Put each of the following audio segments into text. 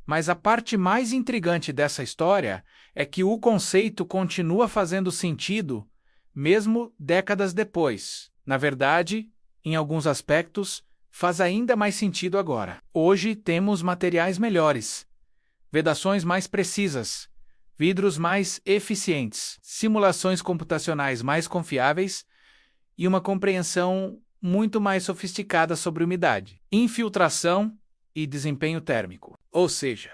Mas a parte mais intrigante dessa história é que o conceito continua fazendo sentido, mesmo décadas depois. Na verdade, em alguns aspectos, faz ainda mais sentido agora. Hoje temos materiais melhores, vedações mais precisas, vidros mais eficientes, simulações computacionais mais confiáveis e uma compreensão muito mais sofisticada sobre umidade, infiltração e desempenho térmico. Ou seja,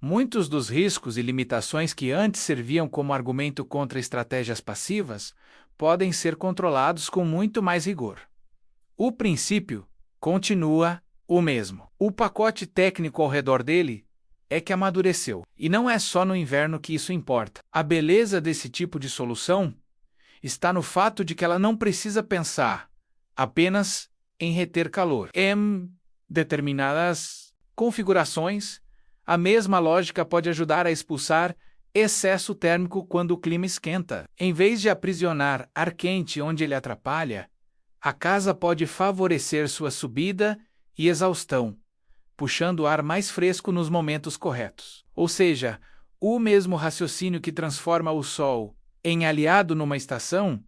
muitos dos riscos e limitações que antes serviam como argumento contra estratégias passivas podem ser controlados com muito mais rigor. O princípio continua o mesmo. O pacote técnico ao redor dele é que amadureceu. E não é só no inverno que isso importa. A beleza desse tipo de solução está no fato de que ela não precisa pensar apenas em reter calor. Em determinadas configurações, a mesma lógica pode ajudar a expulsar excesso térmico quando o clima esquenta. Em vez de aprisionar ar quente onde ele atrapalha, a casa pode favorecer sua subida e exaustão, puxando o ar mais fresco nos momentos corretos. Ou seja, o mesmo raciocínio que transforma o sol em aliado numa estação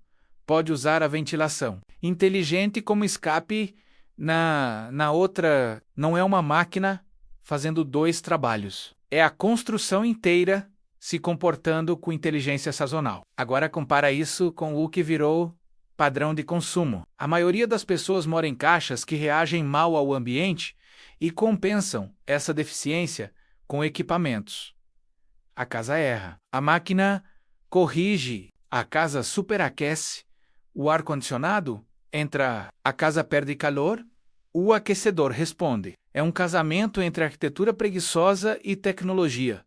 pode usar a ventilação inteligente como escape na outra. Não é uma máquina fazendo dois trabalhos. É a construção inteira se comportando com inteligência sazonal. Agora compara isso com o que virou padrão de consumo. A maioria das pessoas mora em caixas que reagem mal ao ambiente e compensam essa deficiência com equipamentos. A casa erra. A máquina corrige. A casa superaquece. O ar-condicionado entra. A casa perde calor. O aquecedor responde. É um casamento entre arquitetura preguiçosa e tecnologia,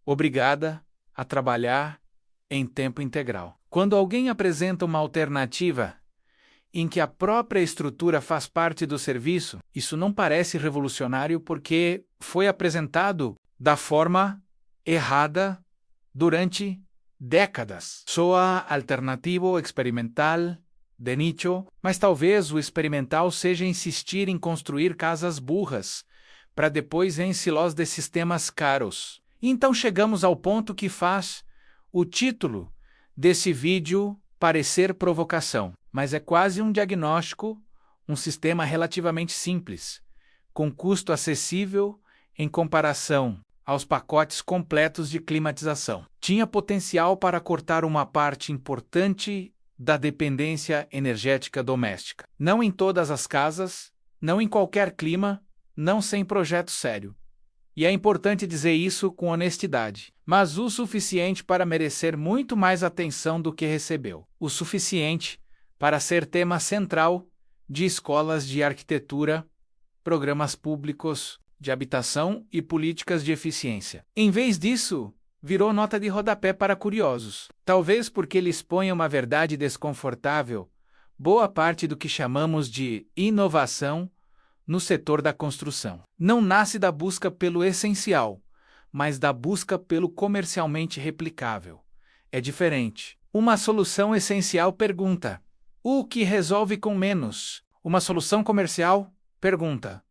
obrigada a trabalhar em tempo integral. Quando alguém apresenta uma alternativa em que a própria estrutura faz parte do serviço, isso não parece revolucionário porque foi apresentado da forma errada durante décadas. Soa alternativo, experimental, de nicho, mas talvez o experimental seja insistir em construir casas burras, para depois ensi-los de sistemas caros. Então chegamos ao ponto que faz o título desse vídeo parecer provocação, mas é quase um diagnóstico, um sistema relativamente simples, com custo acessível em comparação aos pacotes completos de climatização. Tinha potencial para cortar uma parte importante da dependência energética doméstica. Não em todas as casas, não em qualquer clima, não sem projeto sério. E é importante dizer isso com honestidade, mas o suficiente para merecer muito mais atenção do que recebeu. O suficiente para ser tema central de escolas de arquitetura, programas públicos de habitação e políticas de eficiência. Em vez disso, virou nota de rodapé para curiosos. Talvez porque ele expõe uma verdade desconfortável, boa parte do que chamamos de inovação no setor da construção não nasce da busca pelo essencial, mas da busca pelo comercialmente replicável. É diferente. Uma solução essencial pergunta: o que resolve com menos? Uma solução comercial pergunta: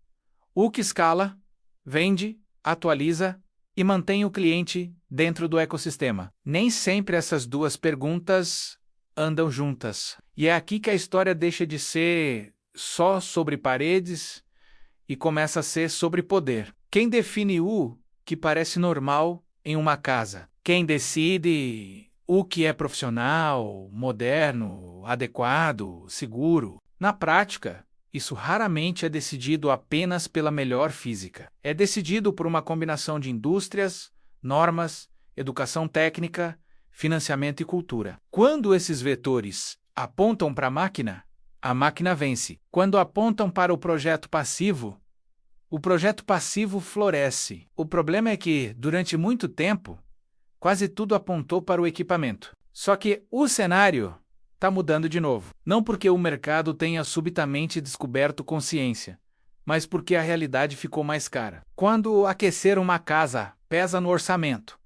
o que escala, vende, atualiza e mantém o cliente dentro do ecossistema? Nem sempre essas duas perguntas andam juntas. E é aqui que a história deixa de ser só sobre paredes e começa a ser sobre poder. Quem define o que parece normal em uma casa? Quem decide o que é profissional, moderno, adequado, seguro? Na prática, isso raramente é decidido apenas pela melhor física. É decidido por uma combinação de indústrias, normas, educação técnica, financiamento e cultura. Quando esses vetores apontam para a máquina vence. Quando apontam para o projeto passivo floresce. O problema é que, durante muito tempo, quase tudo apontou para o equipamento. Só que o cenário está mudando de novo. Não porque o mercado tenha subitamente descoberto consciência, mas porque a realidade ficou mais cara. Quando aquecer uma casa pesa no orçamento,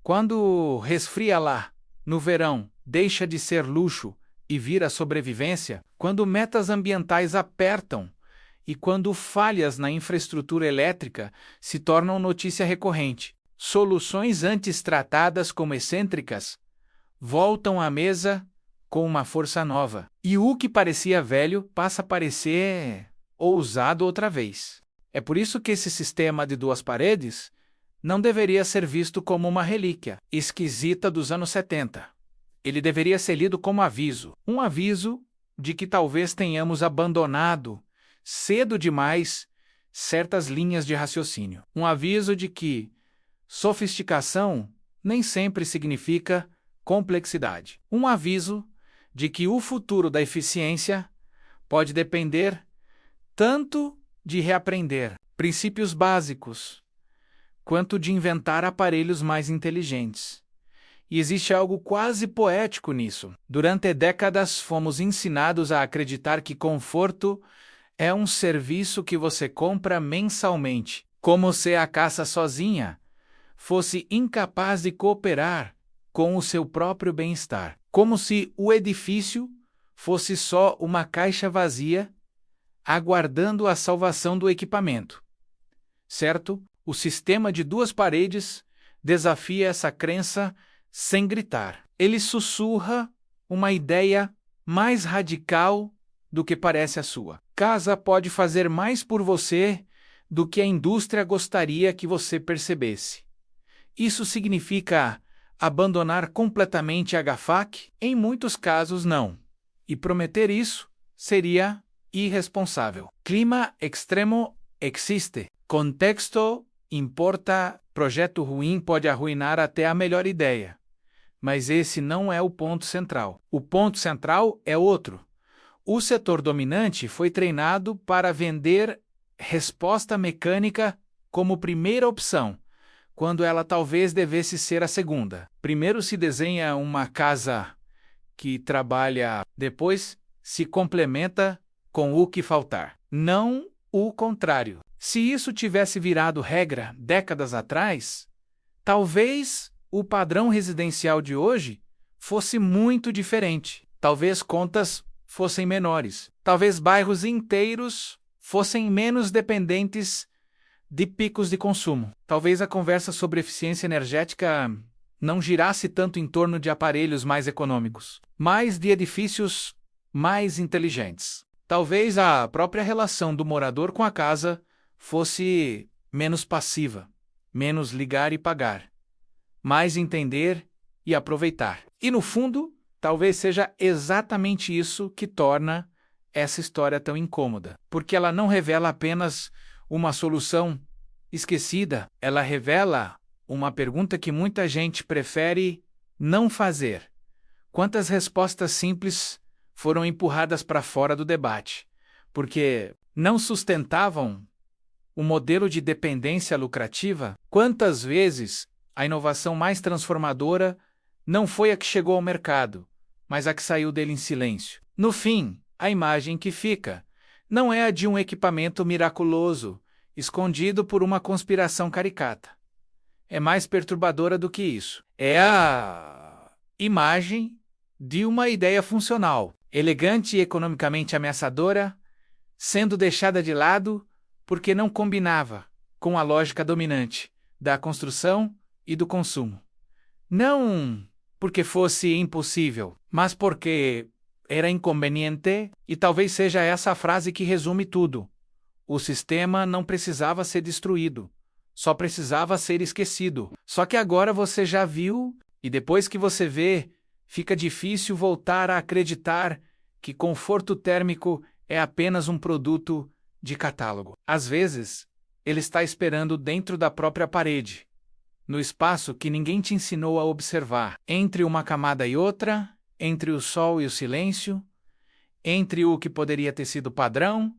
quando resfria lá, no verão, deixa de ser luxo e vira sobrevivência, quando metas ambientais apertam e quando falhas na infraestrutura elétrica se tornam notícia recorrente. Soluções antes tratadas como excêntricas voltam à mesa com uma força nova. E o que parecia velho passa a parecer ousado outra vez. É por isso que esse sistema de duas paredes não deveria ser visto como uma relíquia esquisita dos anos 70. Ele deveria ser lido como aviso. Um aviso de que talvez tenhamos abandonado cedo demais certas linhas de raciocínio. Um aviso de que sofisticação nem sempre significa complexidade. Um aviso de que o futuro da eficiência pode depender tanto de reaprender princípios básicos quanto de inventar aparelhos mais inteligentes. E existe algo quase poético nisso. Durante décadas fomos ensinados a acreditar que conforto é um serviço que você compra mensalmente, como se a casa sozinha fosse incapaz de cooperar com o seu próprio bem-estar, como se o edifício fosse só uma caixa vazia aguardando a salvação do equipamento. Certo? O sistema de duas paredes desafia essa crença sem gritar. Ele sussurra uma ideia mais radical do que parece a sua. Casa pode fazer mais por você do que a indústria gostaria que você percebesse. Isso significa abandonar completamente a GAFAC? Em muitos casos, não. E prometer isso seria irresponsável. Clima extremo existe. Contexto importa. Projeto ruim pode arruinar até a melhor ideia. Mas esse não é o ponto central. O ponto central é outro. O setor dominante foi treinado para vender resposta mecânica como primeira opção, quando ela talvez devesse ser a segunda. Primeiro se desenha uma casa que trabalha, depois se complementa com o que faltar. Não o contrário. Se isso tivesse virado regra décadas atrás, talvez o padrão residencial de hoje fosse muito diferente. Talvez contas fossem menores. Talvez bairros inteiros fossem menos dependentes de picos de consumo. Talvez a conversa sobre eficiência energética não girasse tanto em torno de aparelhos mais econômicos, mas de edifícios mais inteligentes. Talvez a própria relação do morador com a casa fosse menos passiva, menos ligar e pagar, mais entender e aproveitar. E no fundo, talvez seja exatamente isso que torna essa história tão incômoda, porque ela não revela apenas uma solução esquecida, ela revela uma pergunta que muita gente prefere não fazer. Quantas respostas simples foram empurradas para fora do debate, porque não sustentavam o modelo de dependência lucrativa? Quantas vezes a inovação mais transformadora não foi a que chegou ao mercado, mas a que saiu dele em silêncio? No fim, a imagem que fica não é a de um equipamento miraculoso, escondido por uma conspiração caricata. É mais perturbadora do que isso. É a imagem de uma ideia funcional, elegante e economicamente ameaçadora, sendo deixada de lado porque não combinava com a lógica dominante da construção e do consumo. Não porque fosse impossível, mas porque era inconveniente, e talvez seja essa a frase que resume tudo. O sistema não precisava ser destruído, só precisava ser esquecido. Só que agora você já viu, e depois que você vê, fica difícil voltar a acreditar que conforto térmico é apenas um produto de catálogo. Às vezes, ele está esperando dentro da própria parede, no espaço que ninguém te ensinou a observar, entre uma camada e outra, entre o sol e o silêncio, entre o que poderia ter sido padrão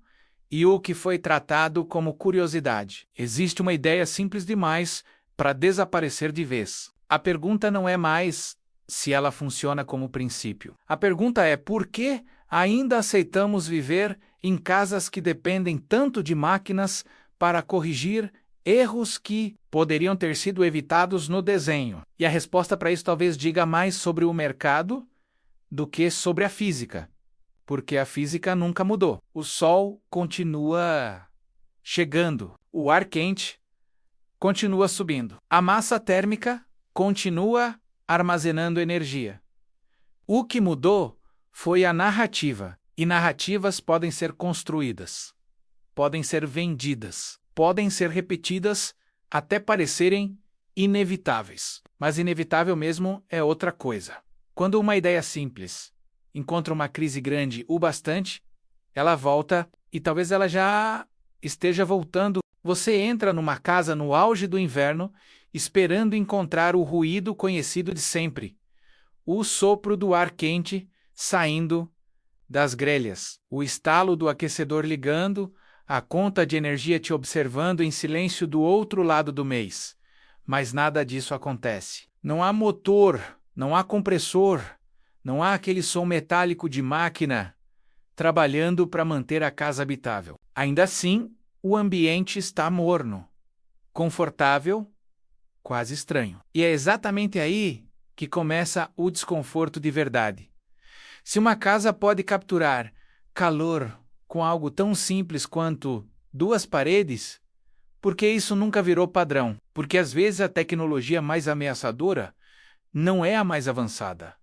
e o que foi tratado como curiosidade. Existe uma ideia simples demais para desaparecer de vez. A pergunta não é mais se ela funciona como princípio. A pergunta é por que ainda aceitamos viver em casas que dependem tanto de máquinas para corrigir erros que poderiam ter sido evitados no desenho. E a resposta para isso talvez diga mais sobre o mercado do que sobre a física. porque a física nunca mudou. O Sol continua chegando, o ar quente continua subindo, a massa térmica continua armazenando energia. O que mudou foi a narrativa, e narrativas podem ser construídas, podem ser vendidas, podem ser repetidas até parecerem inevitáveis. Mas inevitável mesmo é outra coisa. Quando uma ideia simples encontra uma crise grande o bastante, ela volta e talvez ela já esteja voltando. Você entra numa casa no auge do inverno, esperando encontrar o ruído conhecido de sempre, o sopro do ar quente saindo das grelhas, o estalo do aquecedor ligando, a conta de energia te observando em silêncio do outro lado do mês. Mas nada disso acontece. Não há motor, não há compressor, não há aquele som metálico de máquina trabalhando para manter a casa habitável. Ainda assim, o ambiente está morno, confortável, quase estranho. E é exatamente aí que começa o desconforto de verdade. Se uma casa pode capturar calor com algo tão simples quanto 2 paredes, por que isso nunca virou padrão? Porque às vezes a tecnologia mais ameaçadora não é a mais avançada,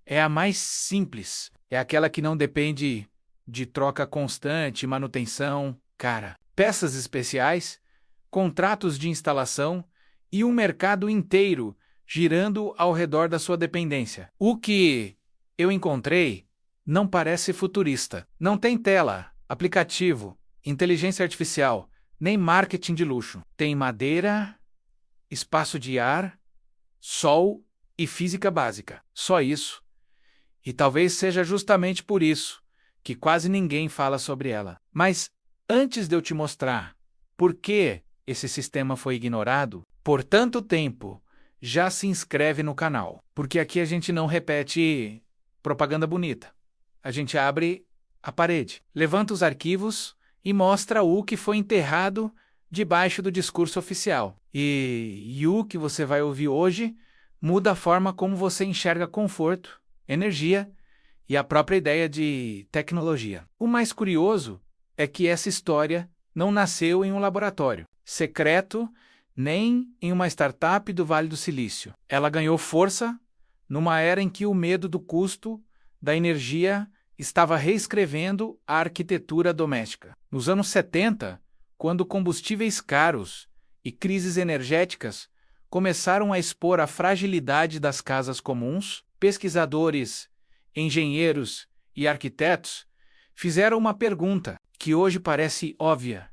é a mais simples, é aquela que não depende de troca constante, manutenção cara, peças especiais, contratos de instalação e um mercado inteiro girando ao redor da sua dependência. O que eu encontrei não parece futurista. Não tem tela, aplicativo, inteligência artificial, nem marketing de luxo. Tem madeira, espaço de ar, sol e física básica. Só isso. E talvez seja justamente por isso que quase ninguém fala sobre ela. Mas antes de eu te mostrar por que esse sistema foi ignorado por tanto tempo, já se inscreve no canal, porque aqui a gente não repete propaganda bonita. A gente abre a parede, levanta os arquivos e mostra o que foi enterrado debaixo do discurso oficial. E o que você vai ouvir hoje muda a forma como você enxerga conforto, energia e a própria ideia de tecnologia. O mais curioso é que essa história não nasceu em um laboratório secreto, nem em uma startup do Vale do Silício. Ela ganhou força numa era em que o medo do custo da energia estava reescrevendo a arquitetura doméstica. Nos anos 70, quando combustíveis caros e crises energéticas começaram a expor a fragilidade das casas comuns, pesquisadores, engenheiros e arquitetos fizeram uma pergunta que hoje parece óbvia: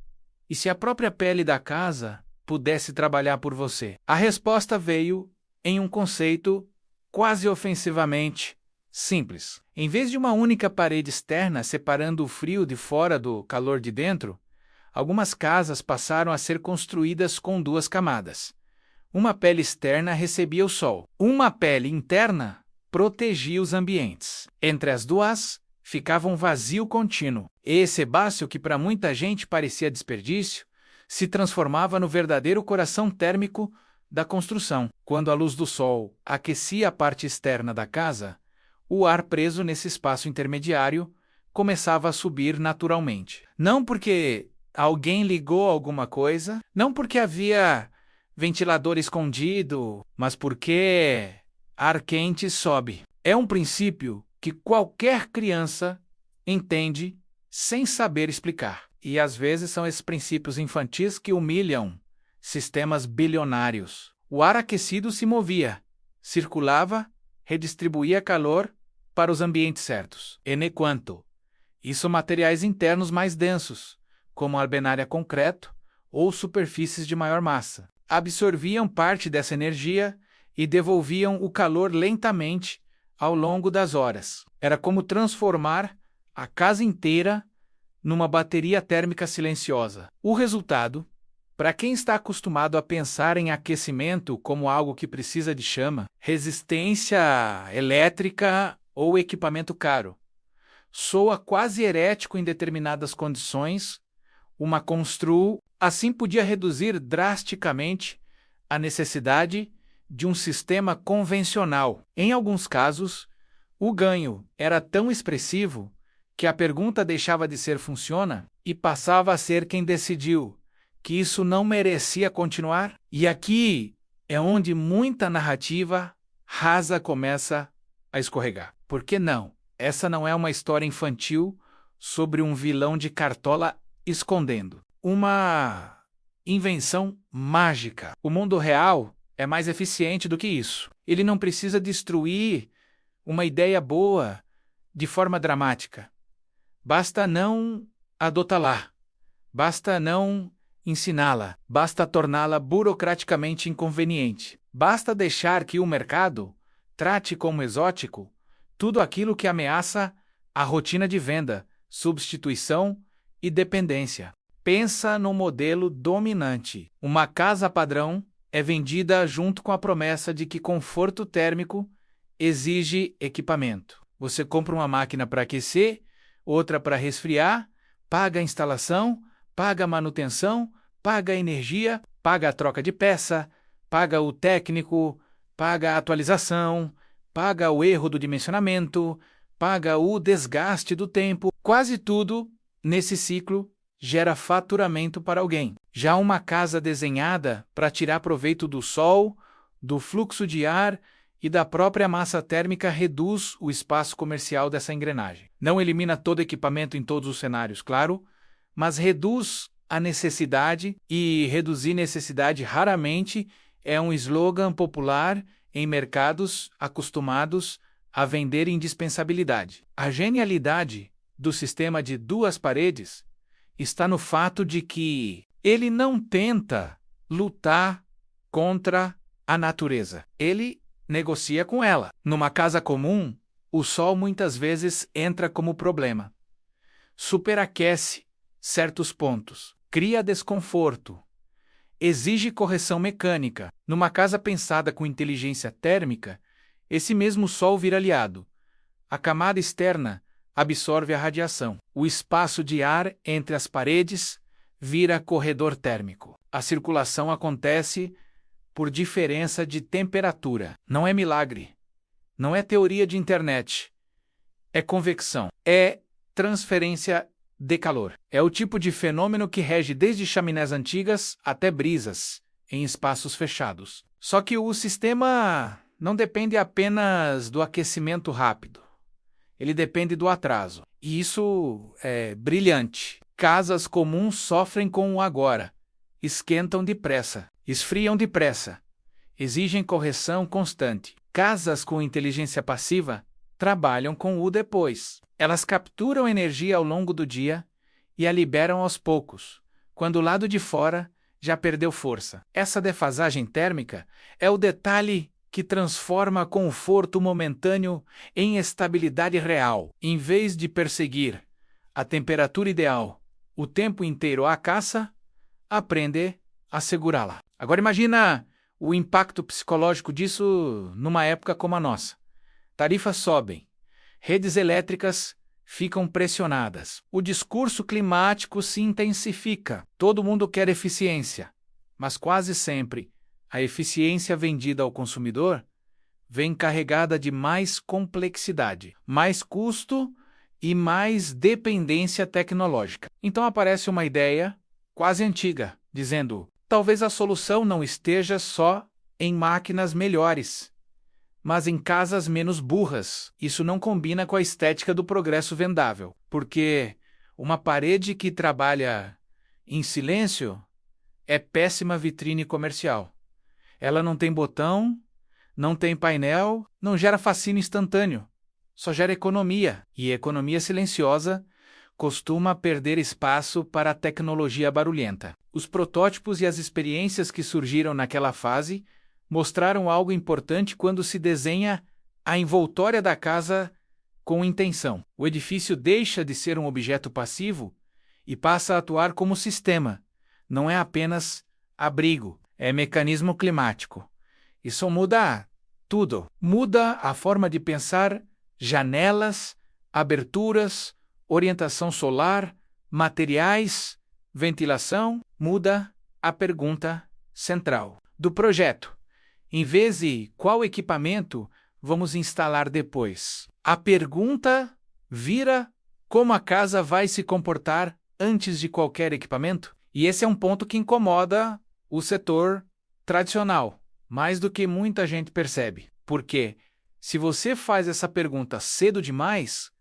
e se a própria pele da casa pudesse trabalhar por você? A resposta veio em um conceito quase ofensivamente simples. Em vez de uma única parede externa separando o frio de fora do calor de dentro, algumas casas passaram a ser construídas com 2 camadas. Uma pele externa recebia o sol. Uma pele interna protegia os ambientes. Entre as duas, ficava um vazio contínuo. Esse sebáceo, que para muita gente parecia desperdício, se transformava no verdadeiro coração térmico da construção. Quando a luz do sol aquecia a parte externa da casa, o ar preso nesse espaço intermediário começava a subir naturalmente. Não porque alguém ligou alguma coisa, não porque havia ventilador escondido, mas porque ar quente sobe. É um princípio que qualquer criança entende sem saber explicar. E às vezes são esses princípios infantis que humilham sistemas bilionários. O ar aquecido se movia, circulava, redistribuía calor para os ambientes certos. Enquanto isso, materiais internos mais densos, como alvenaria concreto ou superfícies de maior massa, absorviam parte dessa energia e devolviam o calor lentamente ao longo das horas. Era como transformar a casa inteira numa bateria térmica silenciosa. O resultado, para quem está acostumado a pensar em aquecimento como algo que precisa de chama, resistência elétrica ou equipamento caro, soa quase herético em determinadas condições. Uma constru assim podia reduzir drasticamente a necessidade de um sistema convencional. Em alguns casos, o ganho era tão expressivo que a pergunta deixava de ser funciona e passava a ser quem decidiu que isso não merecia continuar? E aqui é onde muita narrativa rasa começa a escorregar. Por que não? Essa não é uma história infantil sobre um vilão de cartola escondendo uma invenção mágica. O mundo real é mais eficiente do que isso. Ele não precisa destruir uma ideia boa de forma dramática. Basta não adotá-la. Basta não ensiná-la. Basta torná-la burocraticamente inconveniente. Basta deixar que o mercado trate como exótico tudo aquilo que ameaça a rotina de venda, substituição e dependência. Pensa no modelo dominante. Uma casa padrão é vendida junto com a promessa de que conforto térmico exige equipamento. Você compra uma máquina para aquecer, outra para resfriar, paga a instalação, paga a manutenção, paga a energia, paga a troca de peça, paga o técnico, paga a atualização, paga o erro do dimensionamento, paga o desgaste do tempo. Quase tudo nesse ciclo gera faturamento para alguém. Já uma casa desenhada para tirar proveito do sol, do fluxo de ar e da própria massa térmica reduz o espaço comercial dessa engrenagem. Não elimina todo equipamento em todos os cenários, claro, mas reduz a necessidade, e reduzir necessidade raramente é um slogan popular em mercados acostumados a vender indispensabilidade. A genialidade do sistema de duas paredes está no fato de que ele não tenta lutar contra a natureza. Ele negocia com ela. Numa casa comum, o sol muitas vezes entra como problema. Superaquece certos pontos, cria desconforto, exige correção mecânica. Numa casa pensada com inteligência térmica, esse mesmo sol vira aliado. A camada externa absorve a radiação. O espaço de ar entre as paredes vira corredor térmico. A circulação acontece por diferença de temperatura. Não é milagre. Não é teoria de internet. É convecção. É transferência de calor. É o tipo de fenômeno que rege desde chaminés antigas até brisas em espaços fechados. Só que o sistema não depende apenas do aquecimento rápido. Ele depende do atraso. E isso é brilhante. Casas comuns sofrem com o agora. Esquentam depressa. Esfriam depressa. Exigem correção constante. Casas com inteligência passiva trabalham com o depois. Elas capturam energia ao longo do dia e a liberam aos poucos, quando o lado de fora já perdeu força. Essa defasagem térmica é o detalhe que transforma conforto momentâneo em estabilidade real. Em vez de perseguir a temperatura ideal o tempo inteiro à caça, aprende a segurá-la. Agora imagina o impacto psicológico disso numa época como a nossa. Tarifas sobem, redes elétricas ficam pressionadas, o discurso climático se intensifica, todo mundo quer eficiência, mas quase sempre a eficiência vendida ao consumidor vem carregada de mais complexidade, mais custo e mais dependência tecnológica. Então aparece uma ideia quase antiga, dizendo: talvez a solução não esteja só em máquinas melhores, mas em casas menos burras. Isso não combina com a estética do progresso vendável, porque uma parede que trabalha em silêncio é péssima vitrine comercial. Ela não tem botão, não tem painel, não gera fascínio instantâneo, só gera economia. E economia silenciosa costuma perder espaço para a tecnologia barulhenta. Os protótipos e as experiências que surgiram naquela fase mostraram algo importante quando se desenha a envoltória da casa com intenção. O edifício deixa de ser um objeto passivo e passa a atuar como sistema. Não é apenas abrigo, é mecanismo climático. Isso muda tudo. Muda a forma de pensar janelas, aberturas, orientação solar, materiais, ventilação. Muda a pergunta central do projeto. Em vez de qual equipamento vamos instalar depois, a pergunta vira Como a casa vai se comportar antes de qualquer equipamento? E esse é um ponto que incomoda o setor tradicional, mais do que muita gente percebe. Porque, se você faz essa pergunta cedo demais,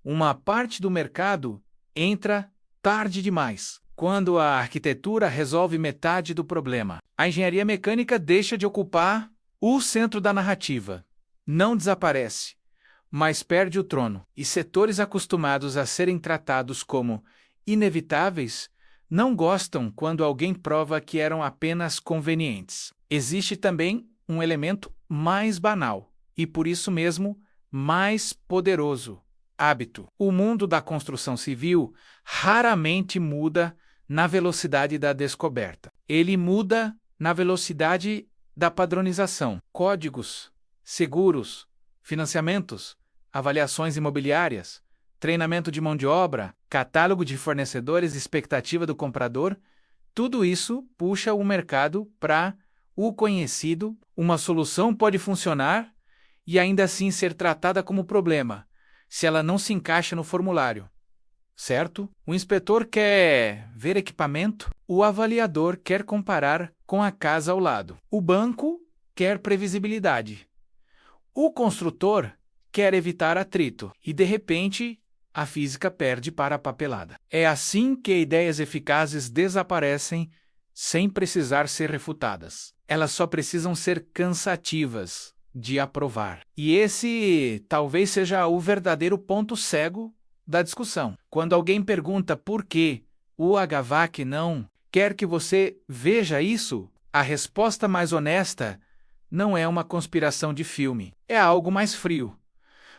uma parte do mercado entra tarde demais. Quando a arquitetura resolve metade do problema, a engenharia mecânica deixa de ocupar o centro da narrativa. Não desaparece, mas perde o trono. E setores acostumados a serem tratados como inevitáveis não gostam quando alguém prova que eram apenas convenientes. Existe também um elemento mais banal, e por isso mesmo mais poderoso: hábito. O mundo da construção civil raramente muda na velocidade da descoberta. Ele muda na velocidade da padronização. Códigos, seguros, financiamentos, avaliações imobiliárias, treinamento de mão de obra, catálogo de fornecedores e expectativa do comprador, tudo isso puxa o mercado para o conhecido. Uma solução pode funcionar e ainda assim ser tratada como problema, se ela não se encaixa no formulário. Certo? O inspetor quer ver equipamento, o avaliador quer comparar com a casa ao lado. O banco quer previsibilidade. O construtor quer evitar atrito e, de repente, a física perde para a papelada. É assim que ideias eficazes desaparecem sem precisar ser refutadas. Elas só precisam ser cansativas de aprovar. E esse talvez seja o verdadeiro ponto cego da discussão. Quando alguém pergunta por que o HVAC não quer que você veja isso, a resposta mais honesta não é uma conspiração de filme, é algo mais frio.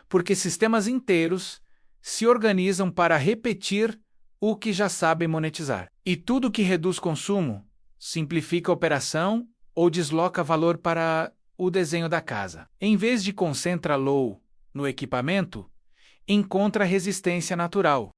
Porque sistemas inteiros se organizam para repetir o que já sabem monetizar. E tudo que reduz consumo, simplifica a operação ou desloca valor para o desenho da casa. Em vez de concentra low no equipamento, encontra resistência natural.